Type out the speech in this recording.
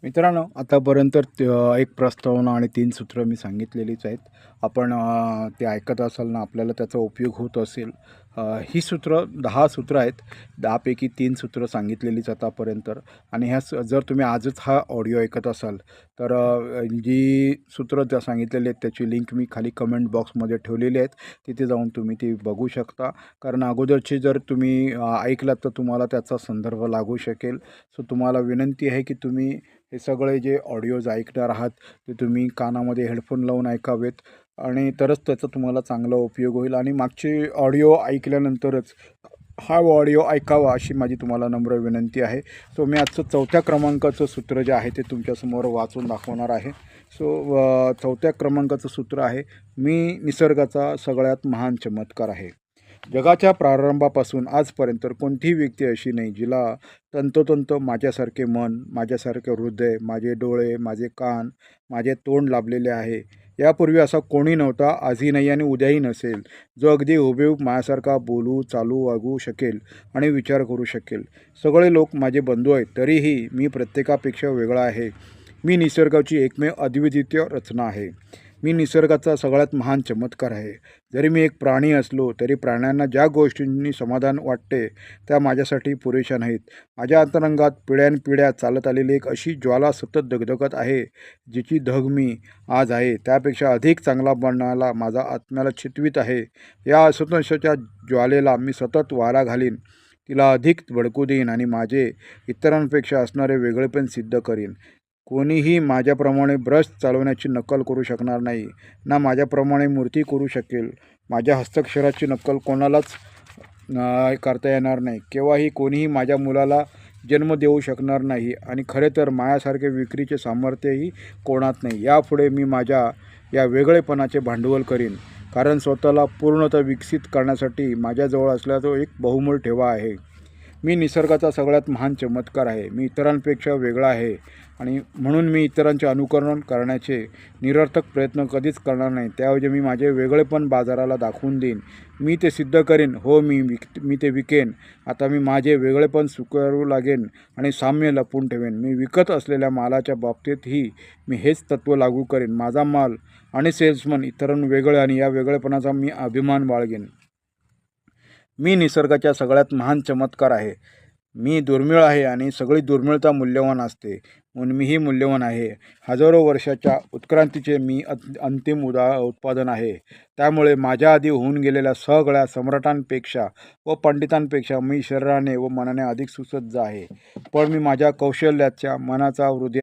मित्रांनो, आतापर्यंत एक प्रस्तावना आणि 3 सूत्र मी सांगितलेलीच आहेत. आपण ते ऐकत असाल ना, आपल्याला त्याचा उपयोग होत असेल. ही सूत्र 10 सूत्र आहेत. 10 पैकी 3 सूत्र सांगितलेलीच आतापर्यंत. आणि जर तुम्ही आजच हा ऑडिओ ऐकत असाल, तर जी सूत्र त्या सांगितलेली आहेत त्याची लिंक मी खाली कमेंट बॉक्समध्ये ठेवलेली आहेत. तिथे जाऊन तुम्ही ती बघू शकता. कारण अगोदरची जर तुम्ही ऐकलात तर तुम्हाला त्याचा संदर्भ लागू शकेल. सो तुम्हाला विनंती आहे की तुम्ही हे सगळे जे ऑडिओज ऐकणार आहात ते तुम्ही कानामध्ये हेडफोन लावून ऐकावेत आणि तरच त्याचा तुम्हाला चांगला उपयोग होईल. आणि मागचे ऑडिओ ऐकल्यानंतरच हा ऑडिओ ऐकावा अशी माझी तुम्हाला नम्र विनंती आहे. सो मी आजचं 4थ्या क्रमांकाचं सूत्र जे आहे ते तुमच्यासमोर वाचून दाखवणार आहे. सो 4थ्या क्रमांकाचं सूत्र आहे, मी निसर्गाचा सगळ्यात महान चमत्कार आहे. जगाच्या प्रारंभापासून आजपर्यंत कोणतीही व्यक्ती अशी नाही जिला तंतोतंत माझ्यासारखे मन, माझ्यासारखे हृदय, माझे डोळे, माझे कान, माझे तोंड लाभलेले आहे. यापूर्वी असा कोणी नव्हता, आजही नाही आणि उद्याही नसेल, जो अगदी हुबेहूब माझ्यासारखा बोलू, चालू, वागू शकेल आणि विचार करू शकेल. सगळे लोक माझे बंधू आहेत, तरीही मी प्रत्येकापेक्षा वेगळा आहे. मी निसर्गाची एकमेव अद्वितीय रचना आहे. मी निसर्गाचा सगळ्यात महान चमत्कार आहे. जरी मी एक प्राणी असलो तरी प्राण्यांना ज्या गोष्टींनी समाधान वाटते त्या माझ्यासाठी पुरेशा नाहीत. माझ्या अंतरंगात पिढ्यानपिढ्या चालत आलेली एक अशी ज्वाला सतत धगधगत आहे, जिची धग मी आज आहे त्यापेक्षा अधिक चांगला बनवायला माझा आत्म्याला चितवीत आहे. या असंतोषाच्या ज्वालेला मी सतत वारा घालीन, तिला अधिक भडकू देईन आणि माझे इतरांपेक्षा असणारे वेगळेपण सिद्ध करीन. कोणीही माझ्याप्रमाणे ब्रश चालवण्याची नक्कल करू शकणार नाही, ना माझ्याप्रमाणे मूर्ती करू शकेल. माझ्या हस्ताक्षराची नक्कल कोणालाच करता येणार नाही. केव्हाही कोणीही माझ्या मुलाला जन्म देऊ शकणार नाही आणि खरे तर माझ्यासारखे विक्रीचे सामर्थ्यही कोणात नाही. यापुढे मी माझ्या या वेगळेपणाचे भांडवल करीन, कारण स्वतःला पूर्णतः विकसित करण्यासाठी माझ्याजवळ असलेला तो एक बहुमोल ठेवा आहे. मी निसर्गाचा सगळ्यात महान चमत्कार आहे. मी इतरांपेक्षा वेगळा आहे आणि म्हणून मी इतरांचे अनुकरण करण्याचे निरर्थक प्रयत्न कधीच करणार नाही. त्याऐवजी मी माझे वेगळेपण बाजाराला दाखवून देईन. मी ते सिद्ध करेन. हो, मी ते विकेन. आता मी माझे वेगळेपण स्वीकारू लागेन आणि साम्य लपवून ठेवेन. मी विकत असलेल्या मालाच्या बाबतीतही मी हेच तत्त्व लागू करेन. माझा माल आणि सेल्समन इतरांहून वेगळे आणि या वेगळेपणाचा मी अभिमान बाळगेन. मी निसर्गाच्या सगळ्यात महान चमत्कार आहे. मी दुर्मिळ आहे आणि सगळी दुर्मिळता मूल्यवान असते, म्हणून मीही मूल्यवान आहे. हजारो वर्षाच्या उत्क्रांतीचे मी अंतिम उत्पादन आहे. त्यामुळे माझ्या आधी होऊन गेलेल्या सगळ्या सम्राटांपेक्षा व पंडितांपेक्षा मी शरीराने व मनाने अधिक सुसज्ज आहे. पण मी माझ्या कौशल्याच्या, मनाचा, हृदय